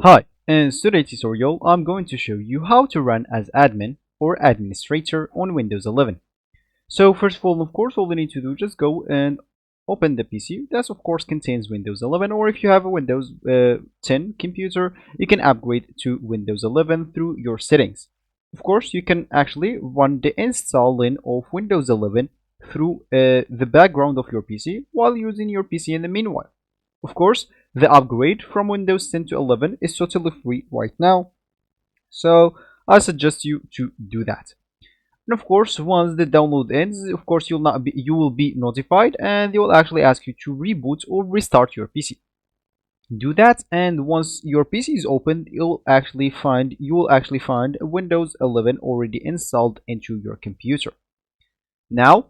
Hi, in today's tutorial I'm going to show you how to run as admin or administrator on Windows 11. So first of all, all you need to do is just go and open the PC that of course contains Windows 11, or if you have a Windows 10 computer you can upgrade to Windows 11 through your settings. Of course you can actually run the installing of Windows 11 through the background of your PC while using your PC in the meanwhile. Of course, the upgrade from Windows 10 to 11 is totally free right now, so I suggest you to do that. And of course, once the download ends, of course you will be notified, and they will actually ask you to reboot or restart your PC. Do that, and once your PC is opened, you will actually find Windows 11 already installed into your computer. Now,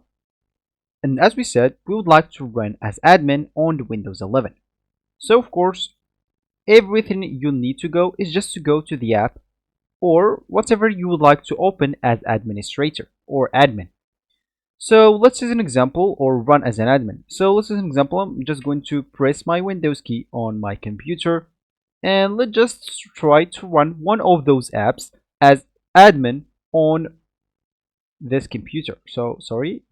and as we said, we would like to run as admin on Windows 11. So of course, everything you need to go is just to go to the app or whatever you would like to open as administrator or admin. So let's use an example, or run as an admin. So let's use an example. I'm just going to press my Windows key on my computer, and let's just try to run one of those apps as admin on this computer. So sorry,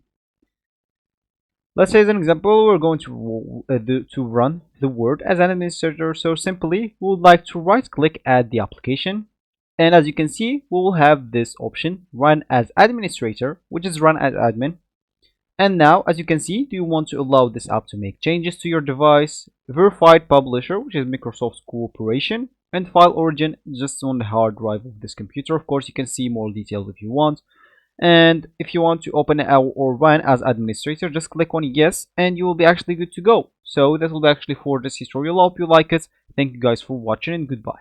let's say as an example, we're going to run the Word as an administrator. So simply, we would like to right click at the application. And as you can see, we will have this option, run as administrator, which is run as admin. And now, as you can see, do you want to allow this app to make changes to your device, verified publisher, which is Microsoft's cooperation, and file origin just on the hard drive of this computer. Of course, you can see more details if you want. And if you want to open it or run as administrator, just click on yes and you will be actually good to go. So that will be actually for this tutorial. I hope you like it. Thank you guys for watching, and goodbye.